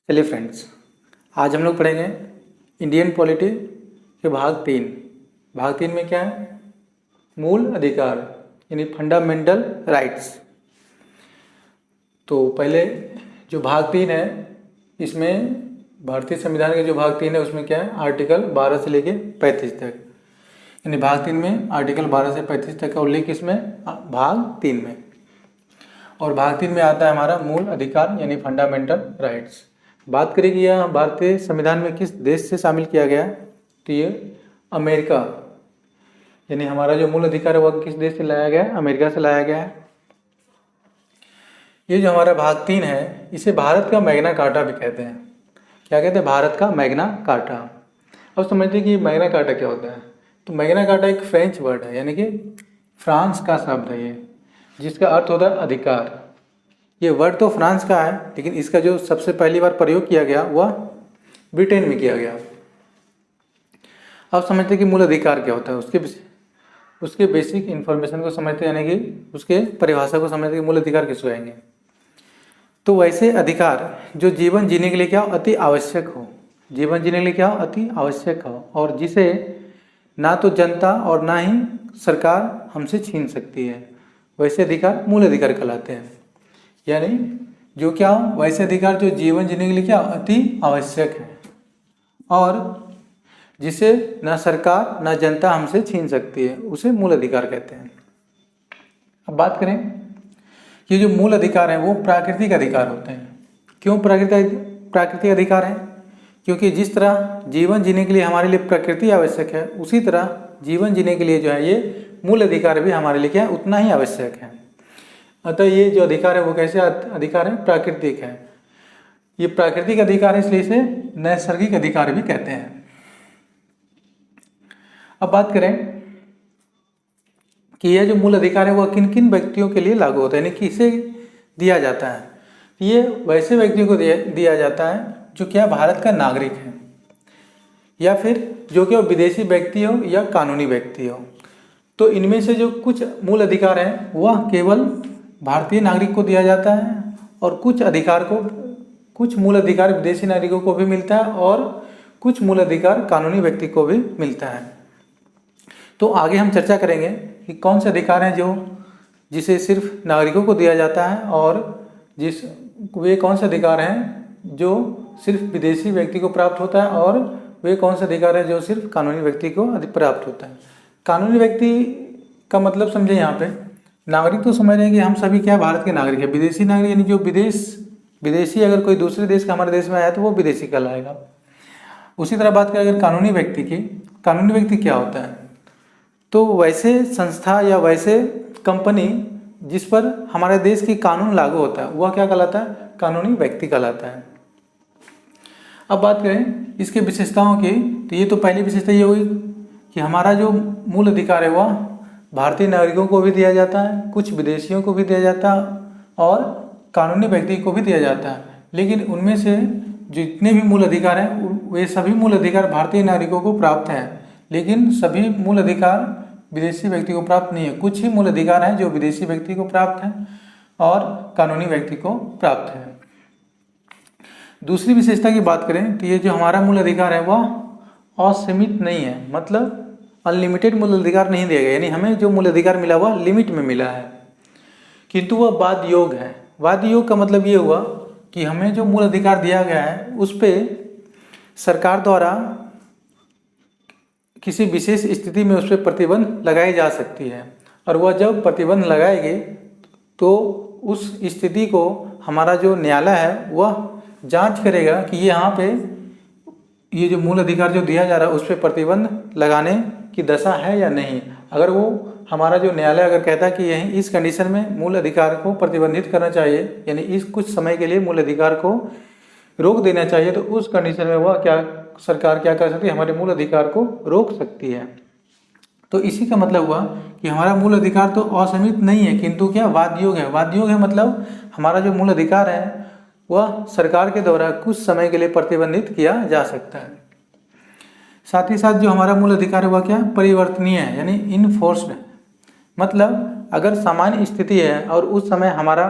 चलिए फ्रेंड्स, आज हम लोग पढ़ेंगे इंडियन पॉलिटी के भाग तीन में क्या है? मूल अधिकार यानी फंडामेंटल राइट्स। तो पहले जो भाग 3 है, इसमें भारतीय संविधान के जो भाग 3 है उसमें क्या है? आर्टिकल 12 से लेके 35 तक। यानी भाग 3 में आर्टिकल 12 से 35 तक का उल्लेख इसमें भाग 3 में। और भाग 3 में आता है हमारा मूल अधिकार यानी फंडामेंटल राइट्स। बात करें कि यह भारतीय संविधान में किस देश से शामिल किया गया, तो ये अमेरिका, यानी हमारा जो मूल अधिकार है वह किस देश से लाया गया है? अमेरिका से लाया गया है। ये जो हमारा भाग 3 है इसे भारत का मैग्ना कार्टा भी कहते हैं। क्या कहते हैं? भारत का मैग्ना कार्टा। अब समझते हैं कि मैग्ना कार्टा क्या होता है। तो मैग्ना कार्टा एक फ्रेंच वर्ड है, यानी कि फ्रांस का शब्द है ये, जिसका अर्थ होता है अधिकार। ये वर्ड तो फ्रांस का है, लेकिन इसका जो सबसे पहली बार प्रयोग किया गया वह ब्रिटेन में किया गया। अब समझते हैं कि मूल अधिकार क्या होता है, उसके बेसिक इन्फॉर्मेशन को समझते हैं, यानी कि उसके परिभाषा को समझते हैं कि मूल अधिकार किसको कहेंगे। तो वैसे अधिकार जो जीवन जीने के लिए क्या अति आवश्यक हो, जीवन जीने के लिए क्या अति आवश्यक हो, और जिसे ना तो जनता और ना ही सरकार हमसे छीन सकती है, वैसे अधिकार मूल अधिकार कहलाते हैं। यानी जो क्या हो, वैसे अधिकार जो जीवन जीने के लिए क्या अति आवश्यक है और जिसे ना सरकार ना जनता हमसे छीन सकती है, उसे मूल अधिकार कहते हैं। अब बात करें कि जो मूल अधिकार हैं वो प्राकृतिक अधिकार होते हैं। क्यों प्राकृतिक अधिकार हैं? क्योंकि जिस तरह जीवन जीने के लिए हमारे लिए प्रकृति आवश्यक है, उसी तरह जीवन जीने के लिए जो है ये मूल अधिकार भी हमारे लिए क्या उतना ही आवश्यक है। अतः ये जो अधिकार है वो कैसे अधिकार है? प्राकृतिक है। ये प्राकृतिक अधिकार है, इसलिए इसे नैसर्गिक अधिकार भी कहते हैं। अब बात करें कि यह जो मूल अधिकार है वह किन किन व्यक्तियों के लिए लागू होता है, यानी किसे दिया जाता है। ये वैसे व्यक्तियों को दिया जाता है जो क्या भारत का नागरिक है, या फिर जो कि विदेशी व्यक्ति हो या कानूनी व्यक्ति हो। तो इनमें से जो कुछ मूल अधिकार हैं वह केवल भारतीय नागरिक को दिया जाता है, और कुछ मूल अधिकार विदेशी नागरिकों को भी मिलता है, और कुछ मूल अधिकार कानूनी व्यक्ति को भी मिलता है। तो आगे हम चर्चा करेंगे कि कौन से अधिकार हैं जिसे सिर्फ नागरिकों को दिया जाता है, और वे कौन से अधिकार हैं जो सिर्फ विदेशी व्यक्ति को प्राप्त होता है, और वे कौन से अधिकार हैं जो सिर्फ कानूनी व्यक्ति को प्राप्त होता है। कानूनी व्यक्ति का मतलब समझे, यहाँ पे नागरिक तो समझ रहे हैं कि हम सभी क्या भारत के नागरिक हैं। विदेशी नागरिक यानी जो विदेशी अगर कोई दूसरे देश का हमारे देश में आया तो वो विदेशी कहलाएगा। उसी तरह बात करें अगर कानूनी व्यक्ति की, कानूनी व्यक्ति क्या होता है? तो वैसे संस्था या वैसे कंपनी जिस पर हमारे देश की कानून लागू होता है वह क्या कहलाता है? कानूनी व्यक्ति कहलाता है। अब बात करें इसके विशेषताओं की, तो ये तो पहली विशेषता ये हुई कि हमारा जो मूल अधिकार है वह भारतीय नागरिकों को भी दिया जाता है, कुछ विदेशियों को भी दिया जाता है, और कानूनी व्यक्ति को भी दिया जाता है। लेकिन उनमें से जितने भी मूल अधिकार हैं वे सभी मूल अधिकार भारतीय नागरिकों को प्राप्त हैं, लेकिन सभी मूल अधिकार विदेशी व्यक्ति को प्राप्त नहीं है। कुछ ही मूल अधिकार हैं जो विदेशी व्यक्ति को प्राप्त हैं और कानूनी व्यक्ति को प्राप्त है। दूसरी विशेषता की बात करें तो ये जो हमारा मूल अधिकार है वह असीमित नहीं है, मतलब अनलिमिटेड मूल अधिकार नहीं दिया गया, यानी हमें जो मूल अधिकार मिला हुआ लिमिट में मिला है, किंतु वह वाद योग है। वाद योग का मतलब ये हुआ कि हमें जो मूल अधिकार दिया गया है उस पर सरकार द्वारा किसी विशेष स्थिति में उस पर प्रतिबंध लगाई जा सकती है, और वह जब प्रतिबंध लगाएगी तो उस स्थिति को हमारा जो न्यायालय है वह जांच करेगा कि यहाँ पे ये जो मूल अधिकार जो दिया जा रहा है उस पर प्रतिबंध लगाने की दशा है या नहीं। अगर वो हमारा जो न्यायालय अगर कहता है कि यही इस कंडीशन में मूल अधिकार को प्रतिबंधित करना चाहिए, यानी इस कुछ समय के लिए मूल अधिकार को रोक देना चाहिए, तो उस कंडीशन में वह सरकार क्या कर सकती है? हमारे मूल अधिकार को रोक सकती है। तो इसी का मतलब हुआ कि हमारा मूल अधिकार तो असीमित नहीं है, किंतु क्या वाद योग है। वाद योग है मतलब हमारा जो मूल अधिकार है वह सरकार के द्वारा कुछ समय के लिए प्रतिबंधित किया जा सकता है। साथ ही साथ जो हमारा मूल अधिकार है वह क्या परिवर्तनीय है, यानी इनफोर्स्ड है। मतलब अगर सामान्य स्थिति है और उस समय हमारा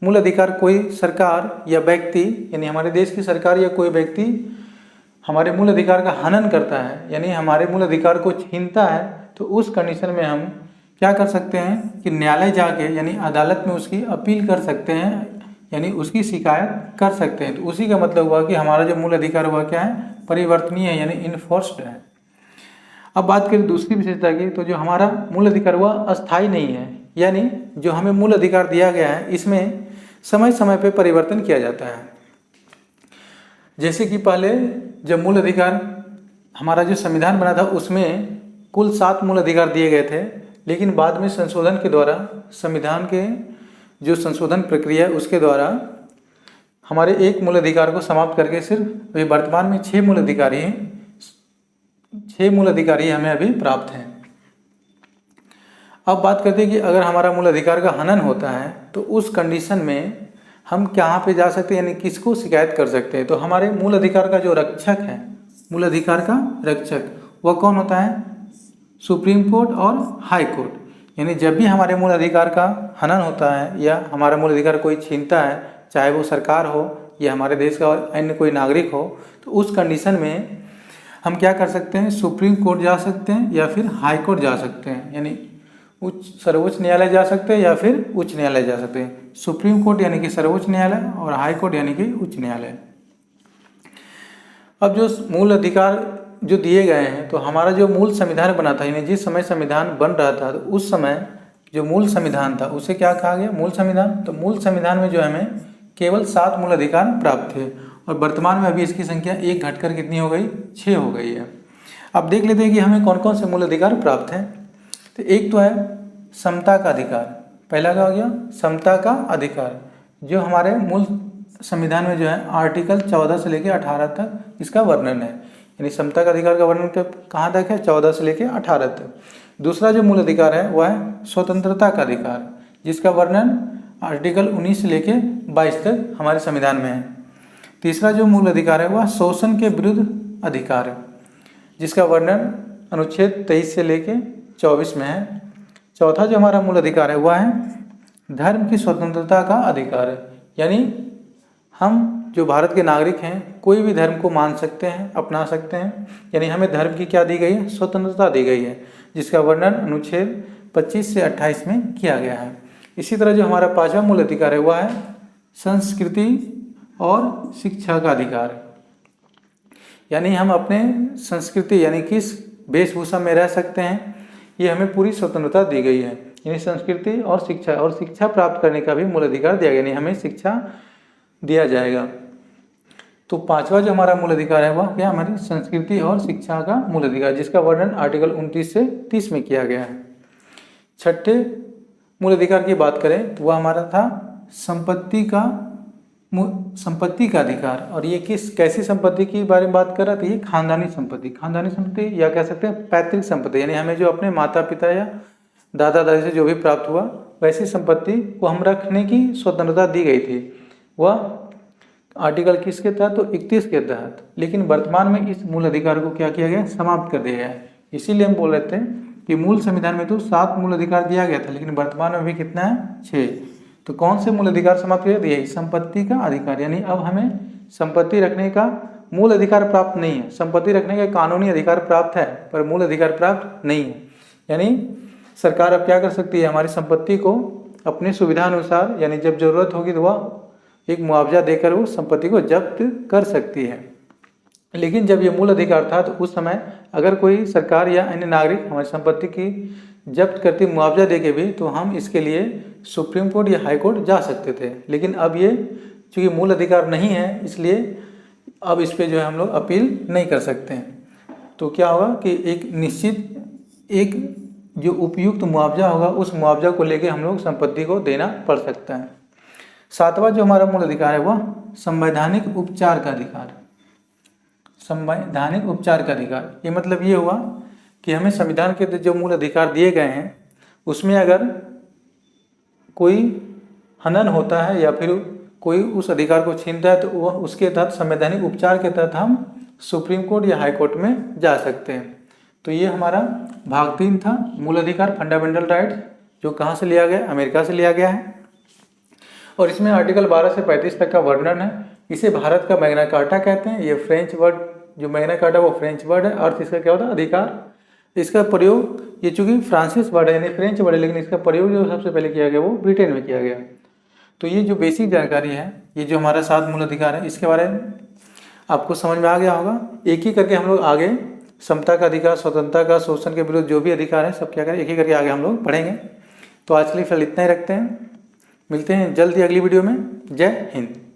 मूल अधिकार कोई सरकार या व्यक्ति, यानी हमारे देश की सरकार या कोई व्यक्ति हमारे मूल अधिकार का हनन करता है, यानी हमारे मूल अधिकार को छीनता है, तो उस कंडीशन में हम क्या कर सकते हैं कि न्यायालय जाके यानी अदालत में उसकी अपील कर सकते हैं, यानी उसकी शिकायत कर सकते हैं। तो उसी का मतलब हुआ कि हमारा जो मूल अधिकार हुआ क्या है, परिवर्तनीय है, यानी इन्फोर्स्ड है। अब बात करें दूसरी विशेषता की, तो जो हमारा मूल अधिकार हुआ अस्थायी नहीं है, यानी जो हमें मूल अधिकार दिया गया है इसमें समय समय पे परिवर्तन किया जाता है। जैसे कि पहले जब मूल अधिकार हमारा जो संविधान बना था उसमें कुल 7 मूल अधिकार दिए गए थे, लेकिन बाद में संशोधन के द्वारा, संविधान के जो संशोधन प्रक्रिया है उसके द्वारा हमारे एक मूल अधिकार को समाप्त करके सिर्फ वर्तमान में 6 मूल अधिकारी हमें अभी प्राप्त हैं। अब बात करते हैं कि अगर हमारा मूल अधिकार का हनन होता है तो उस कंडीशन में हम कहाँ पे जा सकते हैं, यानी किसको शिकायत कर सकते हैं। तो हमारे मूल अधिकार का जो रक्षक है, मूल अधिकार का रक्षक, वह कौन होता है, सुप्रीम कोर्ट और हाई कोर्ट। यानी जब भी हमारे मूल अधिकार का हनन होता है या हमारा मूल अधिकार कोई छीनता है, चाहे वो सरकार हो या हमारे देश का अन्य कोई नागरिक हो, तो उस कंडीशन में हम क्या कर सकते हैं, सुप्रीम कोर्ट जा सकते हैं या फिर हाई कोर्ट जा सकते हैं, यानी सर्वोच्च न्यायालय जा सकते हैं या फिर उच्च न्यायालय जा सकते हैं। सुप्रीम कोर्ट यानी कि सर्वोच्च न्यायालय और हाई कोर्ट यानी कि उच्च न्यायालय। अब जो मूल अधिकार जो दिए गए हैं, तो हमारा जो मूल संविधान बना था, यानी जिस समय संविधान बन रहा था तो उस समय जो मूल संविधान था उसे क्या कहा गया, मूल संविधान। तो मूल संविधान में जो हमें केवल 7 मूल अधिकार प्राप्त थे और वर्तमान में अभी इसकी संख्या 1 घटकर कितनी हो गई, 6 हो गई है। अब देख लेते हैं कि हमें कौन कौन से मूल अधिकार प्राप्त हैं। तो एक तो है समता का अधिकार, पहला क्या हो गया, समता का अधिकार, जो हमारे मूल संविधान में जो है आर्टिकल 14 से लेकर 18 तक इसका वर्णन है, यानी समता का अधिकार का वर्णन कहाँ तक है, 14 से लेकर 18 तक। दूसरा जो मूल अधिकार है वह है स्वतंत्रता का अधिकार, जिसका वर्णन आर्टिकल 19 से लेकर 22 तक हमारे संविधान में है। तीसरा जो मूल अधिकार है वह शोषण के विरुद्ध अधिकार है, जिसका वर्णन अनुच्छेद 23 से लेकर 24 में है। चौथा जो हमारा मूल अधिकार है वह है धर्म की स्वतंत्रता का अधिकार है, यानी हम जो भारत के नागरिक हैं कोई भी धर्म को मान सकते हैं, अपना सकते हैं, यानी हमें धर्म की क्या दी गई है, स्वतंत्रता दी गई है, जिसका वर्णन अनुच्छेद 25 से 28 में किया गया है। इसी तरह जो हमारा 5वां मूल अधिकार है वह है संस्कृति और शिक्षा का अधिकार, यानी हम अपने संस्कृति यानी किस वेशभूषा में रह सकते हैं, ये हमें पूरी स्वतंत्रता दी गई है। यानी संस्कृति और शिक्षा प्राप्त करने का भी मूल अधिकार दिया गया, यानी हमें शिक्षा दिया जाएगा। तो 5वां जो हमारा मूल अधिकार है वह क्या, हमारी संस्कृति और शिक्षा का मूल अधिकार, जिसका वर्णन आर्टिकल 29 से 30 में किया गया है। 6ठे मूल अधिकार की बात करें तो वह हमारा था संपत्ति का अधिकार, और ये कैसी संपत्ति के बारे में बात कर रहा था, ये खानदानी संपत्ति या कह सकते हैं पैतृक संपत्ति, यानी हमें जो अपने माता पिता या दादा दादी से जो भी प्राप्त हुआ वैसी संपत्ति को हम रखने की स्वतंत्रता दी गई थी। वह आर्टिकल किसके तहत, तो 31 के तहत। लेकिन वर्तमान में इस मूल अधिकार को क्या किया गया, समाप्त कर दिया गया है। इसीलिए हम बोल रहे थे कि मूल संविधान में तो 7 मूल अधिकार दिया गया था, लेकिन वर्तमान में भी कितना है, 6। तो कौन से मूल अधिकार समाप्त किया दिया, संपत्ति का अधिकार, यानी अब हमें संपत्ति रखने का मूल अधिकार प्राप्त नहीं है। संपत्ति रखने का कानूनी अधिकार प्राप्त है पर मूल अधिकार प्राप्त नहीं है। यानी सरकार अब क्या कर सकती है, हमारी संपत्ति को अपनी सुविधा अनुसार, यानी जब जरूरत होगी तो वह एक मुआवजा देकर वो संपत्ति को जब्त कर सकती है। लेकिन जब ये मूल अधिकार था तो उस समय अगर कोई सरकार या अन्य नागरिक हमारी संपत्ति की जब्त करती मुआवजा देके भी, तो हम इसके लिए सुप्रीम कोर्ट या हाई कोर्ट जा सकते थे। लेकिन अब ये चूँकि मूल अधिकार नहीं है, इसलिए अब इस पे जो है हम लोग अपील नहीं कर सकते हैं। तो क्या होगा कि एक निश्चित एक जो उपयुक्त मुआवजा होगा उस मुआवजा को लेके हम लोग संपत्ति को देना पड़ सकता है। 7वां जो हमारा मूल अधिकार है वह संवैधानिक उपचार का अधिकार। संवैधानिक उपचार का अधिकार, ये मतलब ये हुआ कि हमें संविधान के जो मूल अधिकार दिए गए हैं उसमें अगर कोई हनन होता है या फिर कोई उस अधिकार को छीनता है तो वह उसके तहत संवैधानिक उपचार के तहत हम सुप्रीम कोर्ट या हाई कोर्ट में जा सकते हैं। तो ये हमारा भाग 3 था, मूल अधिकार फंडामेंटल राइट, जो कहाँ से लिया गया, अमेरिका से लिया गया है। और इसमें आर्टिकल 12 से 35 तक का वर्णन है। इसे भारत का मैग्ना कार्टा कहते हैं। ये फ्रेंच वर्ड, जो मैग्ना कार्टा वो फ्रेंच वर्ड है। अर्थ इसका क्या होता है? अधिकार। इसका प्रयोग, ये चूंकि फ्रांसिस वर्ड है यानी फ्रेंच वर्ड है, लेकिन इसका प्रयोग जो सबसे पहले किया गया वो ब्रिटेन में किया गया। तो ये जो बेसिक जानकारी है, ये जो हमारा 7 मूल अधिकार है, इसके बारे में आपको समझ में आ गया होगा। एक ही करके हम लोग आगे समता का अधिकार, स्वतंत्रता का, शोषण के विरुद्ध जो भी अधिकार है सब क्या करें, एक ही करके आगे हम लोग पढ़ेंगे। तो आज के लिए फिलहाल इतना ही रखते हैं। मिलते हैं जल्द ही अगली वीडियो में। जय हिंद।